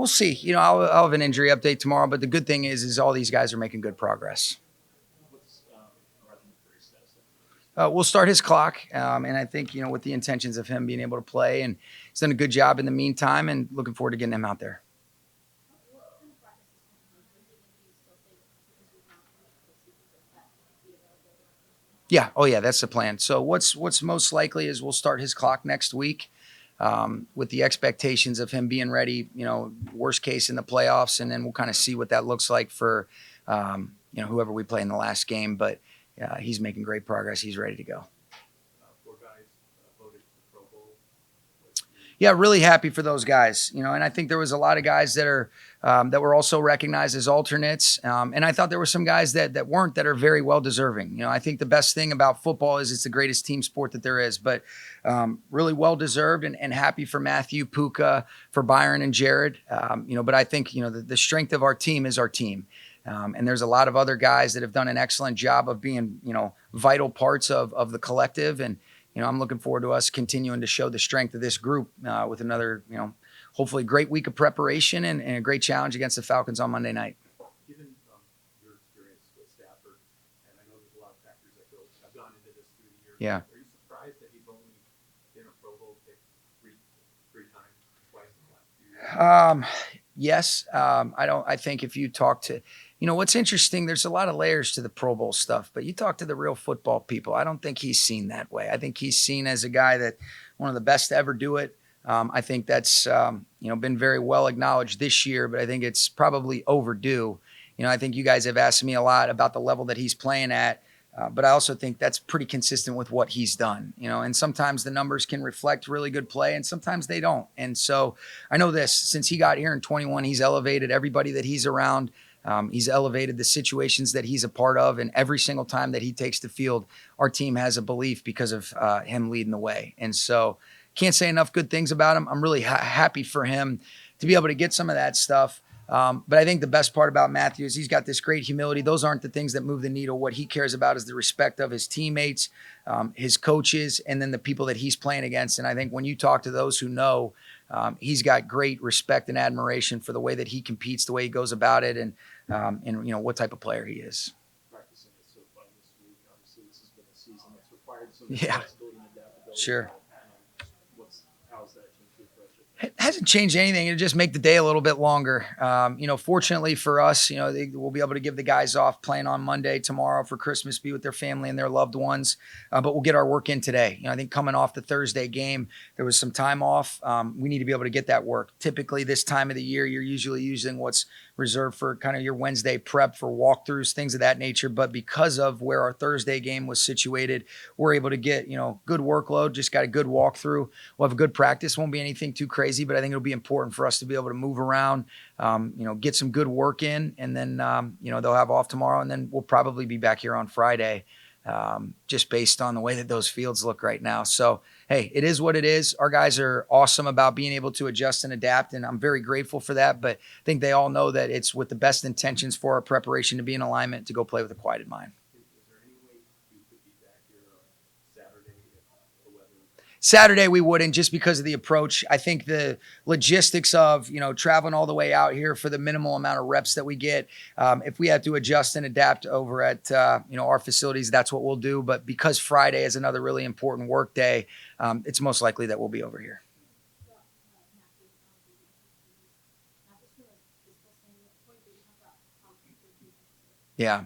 We'll see. I'll have an injury update tomorrow, but the good thing is all these guys are making good progress. We'll start his clock, and I think with the intentions of him being able to play, and he's done a good job in the meantime, and looking forward to getting him out there. Yeah. Oh, yeah. That's the plan. So what's most likely is we'll start his clock next week, with the expectations of him being ready. Worst case in the playoffs, and then we'll kind of see what that looks like for whoever we play in the last game. But he's making great progress. He's ready to go. Four guys voted for Pro Bowl. Yeah, really happy for those guys. And I think there was a lot of guys that were also recognized as alternates. And I thought there were some guys that weren't, that are very well deserving. I think the best thing about football is it's the greatest team sport that there is. But really well deserved, and happy for Matthew, Puka, for Byron and Jared. But I think the strength of our team is our team. And there's a lot of other guys that have done an excellent job of being vital parts of the collective. And I'm looking forward to us continuing to show the strength of this group with another, hopefully great week of preparation and a great challenge against the Falcons on Monday night. Given your experience with Stafford, and I know there's a lot of factors that have gone into this through the years. Yeah. Are you surprised that he's only been a Pro Bowl pick three times, twice in the last few years? Yes. I think if you talk to, what's interesting, there's a lot of layers to the Pro Bowl stuff, but you talk to the real football people, I don't think he's seen that way. I think he's seen as a guy that one of the best to ever do it. I think that's, been very well acknowledged this year, but I think it's probably overdue. I think you guys have asked me a lot about the level that he's playing at, but I also think that's pretty consistent with what he's done, and sometimes the numbers can reflect really good play and sometimes they don't. And so I know this, since he got here in 21, he's elevated everybody that he's around. He's elevated the situations that he's a part of, and every single time that he takes the field, our team has a belief because of him leading the way. And so can't say enough good things about him. I'm really happy for him to be able to get some of that stuff. But I think the best part about Matthew is he's got this great humility. Those aren't the things that move the needle. What he cares about is the respect of his teammates, his coaches, and then the people that he's playing against. And I think when you talk to those who know, he's got great respect and admiration for the way that he competes, the way he goes about it, and what type of player he is. Practicing at SoFi this week. Obviously, this has been a season that's required some flexibility and adaptability. Sure. How's that changed your approach? It hasn't changed anything. It'll just make the day a little bit longer. Fortunately for us, we'll be able to give the guys off playing on Monday, tomorrow for Christmas, be with their family and their loved ones. But we'll get our work in today. I think coming off the Thursday game, there was some time off. We need to be able to get that work. Typically this time of the year, you're usually using what's reserved for kind of your Wednesday prep for walkthroughs, things of that nature. But because of where our Thursday game was situated, we're able to get, good workload, just got a good walkthrough. We'll have a good practice. Won't be anything too crazy, but I think it'll be important for us to be able to move around, get some good work in, and then, they'll have off tomorrow, and then we'll probably be back here on Friday, just based on the way that those fields look right now. So, hey, it is what it is. Our guys are awesome about being able to adjust and adapt, and I'm very grateful for that. But I think they all know that it's with the best intentions for our preparation to be in alignment to go play with a quieted mind. Is there any way you could be back here on Saturday if the weather? Saturday we wouldn't, just because of the approach. I think the logistics of, traveling all the way out here for the minimal amount of reps that we get, if we have to adjust and adapt over at, our facilities, that's what we'll do. But because Friday is another really important work day, it's most likely that we'll be over here. Yeah.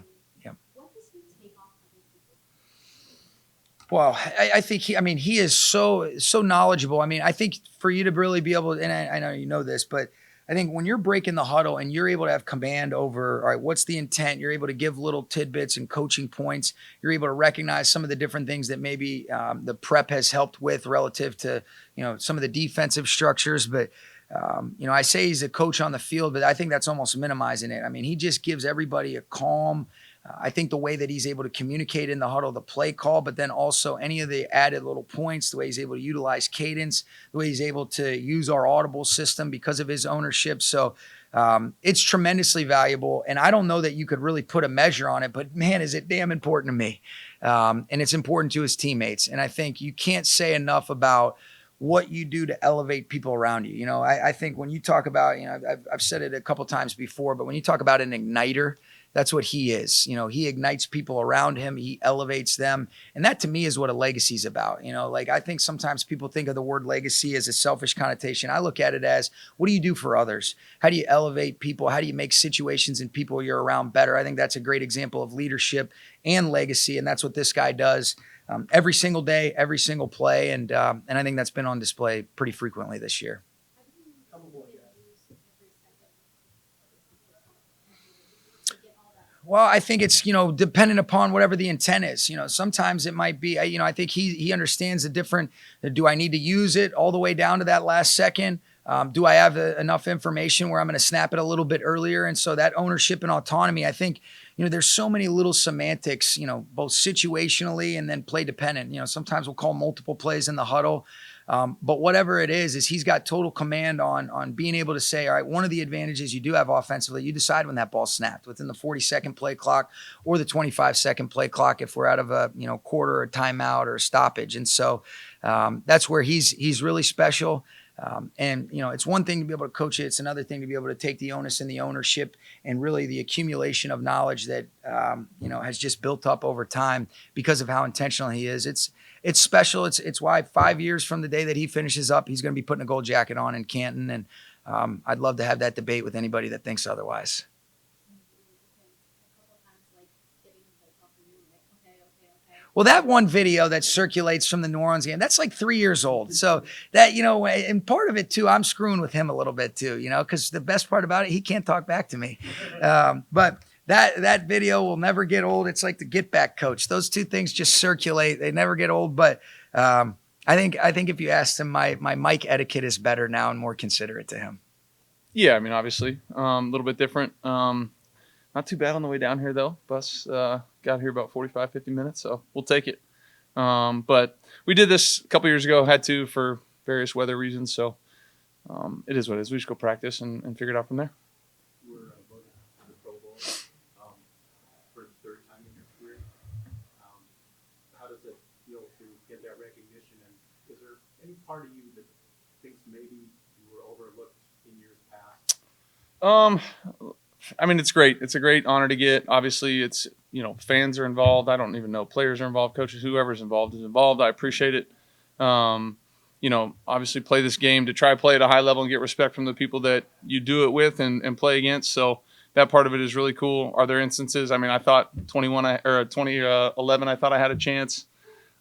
Well, I think he is so knowledgeable. I think for you to really be able, and I know you know this, but I think when you're breaking the huddle and you're able to have command over, all right, what's the intent? You're able to give little tidbits and coaching points. You're able to recognize some of the different things that maybe the prep has helped with relative to, some of the defensive structures. But, I say he's a coach on the field, but I think that's almost minimizing it. He just gives everybody a calm. I think the way that he's able to communicate in the huddle, the play call, but then also any of the added little points, the way he's able to utilize cadence, the way he's able to use our audible system because of his ownership. So it's tremendously valuable. And I don't know that you could really put a measure on it, but man, is it damn important to me. And it's important to his teammates. And I think you can't say enough about what you do to elevate people around you. You know, I think when you talk about, you know, I've said it a couple times before, but when you talk about an igniter, that's what he is. You know, he ignites people around him. He elevates them. And that to me is what a legacy is about. You know, like I think sometimes people think of the word legacy as a selfish connotation. I look at it as, what do you do for others? How do you elevate people? How do you make situations and people you're around better? I think that's a great example of leadership and legacy. And that's what this guy does. Every single day, every single play, and I think that's been on display pretty frequently this year. Well, I think it's, you know, dependent upon whatever the intent is. You know, sometimes it might be, you know, I think he understands the different, do I need to use it all the way down to that last second? Do I have enough information where I'm going to snap it a little bit earlier? And so that ownership and autonomy, I think, you know, there's so many little semantics, you know, both situationally and then play dependent. You know, sometimes we'll call multiple plays in the huddle. But whatever it is he's got total command on being able to say, all right, one of the advantages you do have offensively, you decide when that ball's snapped within the 40-second play clock or the 25-second play clock if we're out of a, you know, quarter or timeout or a stoppage. And so that's where he's really special. And, you know, it's one thing to be able to coach it. It's another thing to be able to take the onus and the ownership and really the accumulation of knowledge that, you know, has just built up over time because of how intentional he is. It's special. It's why 5 years from the day that he finishes up, he's going to be putting a gold jacket on in Canton. And I'd love to have that debate with anybody that thinks otherwise. Well, that one video that circulates from the New Orleans game, that's like 3 years old. So that, you know, and part of it too, I'm screwing with him a little bit too, you know, because the best part about it, he can't talk back to me. But that video will never get old. It's like the get back coach. Those two things just circulate. They never get old. But I think if you asked him, my mic etiquette is better now and more considerate to him. Yeah, I mean, obviously, a little bit different. Not too bad on the way down here, though. Bus got here about 45, 50 minutes, so we'll take it. But we did this a couple years ago, had to for various weather reasons, so it is what it is. We just go practice and figure it out from there. You were voted to the Pro Bowl for the third time in your career. How does it feel to get that recognition? And is there any part of you that thinks maybe you were overlooked in years past? I mean, it's great. It's a great honor to get. Obviously, it's, you know, fans are involved. I don't even know, players are involved, coaches, whoever's involved is involved. I appreciate it. You know, obviously play this game to try to play at a high level and get respect from the people that you do it with and play against. So that part of it is really cool. Are there instances? I mean, I thought 2011, I thought I had a chance.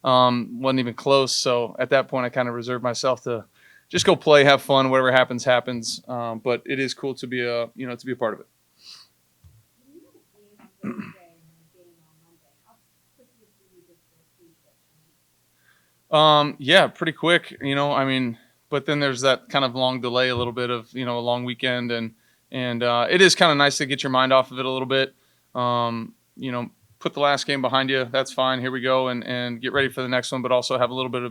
Wasn't even close. So at that point, I kind of reserved myself to just go play, have fun, whatever happens, happens. But it is cool to be to be a part of it. Yeah, pretty quick, you know, I mean, but then there's that kind of long delay, a little bit of, you know, a long weekend and it is kind of nice to get your mind off of it a little bit. You know, put the last game behind you. That's fine. Here we go and get ready for the next one, but also have a little bit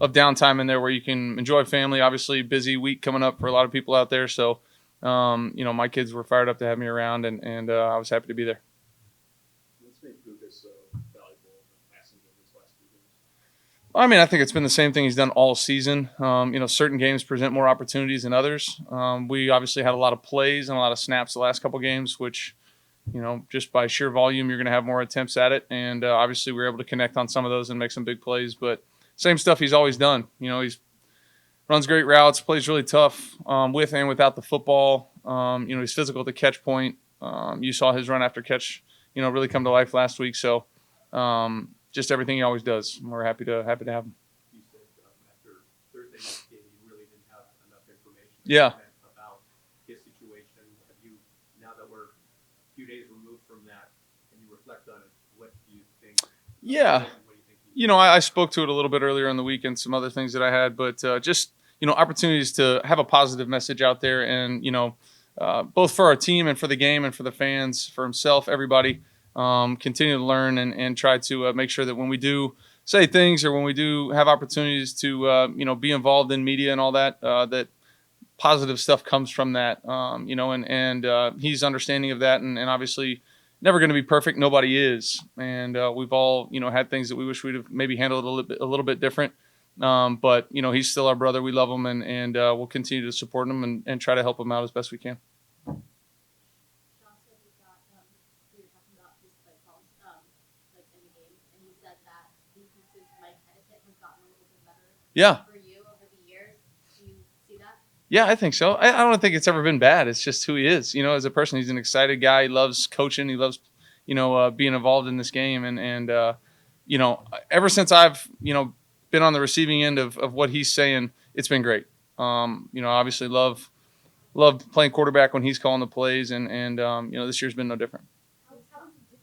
of downtime in there where you can enjoy family. Obviously busy week coming up for a lot of people out there. So, you know, my kids were fired up to have me around and I was happy to be there. What's made Lucas valuable in passing game these last few games? I mean, I think it's been the same thing he's done all season. You know, certain games present more opportunities than others. We obviously had a lot of plays and a lot of snaps the last couple games, which, you know, just by sheer volume, you're going to have more attempts at it. And obviously we were able to connect on some of those and make some big plays. But same stuff he's always done. You know, he's runs great routes, plays really tough with and without the football. You know, he's physical at the catch point. You saw his run after catch, you know, really come to life last week. So just everything he always does. We're happy to have him. You said after Thursday night's game, you really didn't have enough information about his situation. Have you, now that we're a few days removed from that and you reflect on it, what do you think? Yeah. You know, I spoke to it a little bit earlier in the week and some other things that I had, but just, you know, opportunities to have a positive message out there and, you know, both for our team and for the game and for the fans, for himself, everybody, continue to learn and try to make sure that when we do say things or when we do have opportunities to, you know, be involved in media and all that, that positive stuff comes from that, you know, and he's understanding of that and obviously never going to be perfect. Nobody is. And we've all, you know, had things that we wish we'd have maybe handled a little bit different. But he's still our brother. We love him, and we'll continue to support him and try to help him out as best we can. Sean said we were talking about his play calls, like in the game, and he said that defenses mic etiquette has gotten a little bit better. Yeah. For you over the years, do you see that? Yeah, I think so. I don't think it's ever been bad. It's just who he is. As a person, he's an excited guy. He loves coaching. He loves, being involved in this game. And ever since I've, been on the receiving end of what he's saying, it's been great. Obviously love playing quarterback when he's calling the plays, and this year's been no different. How is it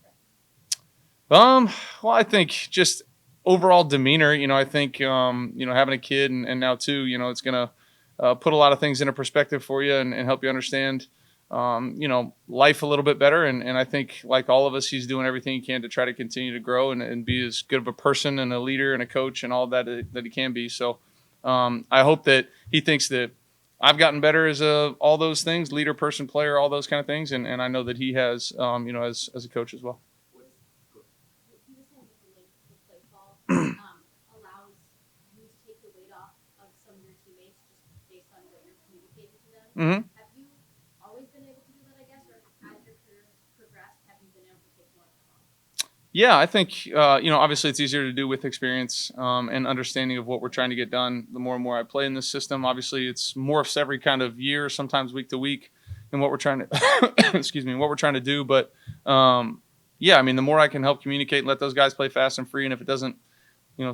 different? Well, I think just overall demeanor. I think having a kid and now two, it's gonna put a lot of things into perspective for you and help you understand, life a little bit better. And I think, like all of us, he's doing everything he can to try to continue to grow and be as good of a person and a leader and a coach and all that he can be. So I hope that he thinks that I've gotten better as all those things, leader, person, player, all those kind of things. And I know that he has, as a coach as well. He was saying that the play call allows you to take the weight off of some of your teammates just based on what you're communicating to them. Mm-hmm. Have you always been able to do that, I guess, or as your career progressed, have you been able to take more of that on? Yeah, I think, obviously it's easier to do with experience and understanding of what we're trying to get done. The more and more I play in this system, obviously it's morphs every kind of year, sometimes week to week, and what we're trying to, what we're trying to do. But the more I can help communicate and let those guys play fast and free, and if it doesn't,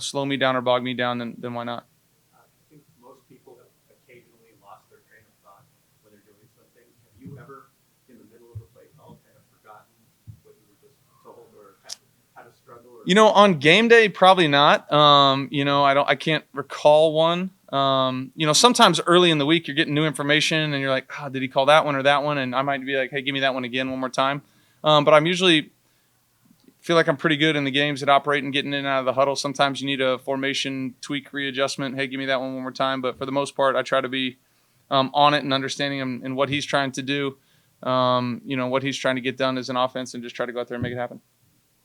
slow me down or bog me down, then why not? I think most people have occasionally lost their train of thought when they're doing something. Have you ever, in the middle of a play call, kind of forgotten what you were just told, or had a struggle? Or On game day, probably not. I can't recall one. Sometimes early in the week, you're getting new information and you're like, did he call that one or that one? And I might be like, hey, give me that one again one more time. But I'm usually feel like I'm pretty good in the games at operating, getting in and out of the huddle. Sometimes you need a formation tweak, readjustment. Hey, give me that one more time. But for the most part, I try to be on it and understanding him and what he's trying to do, what he's trying to get done as an offense, and just try to go out there and make it happen.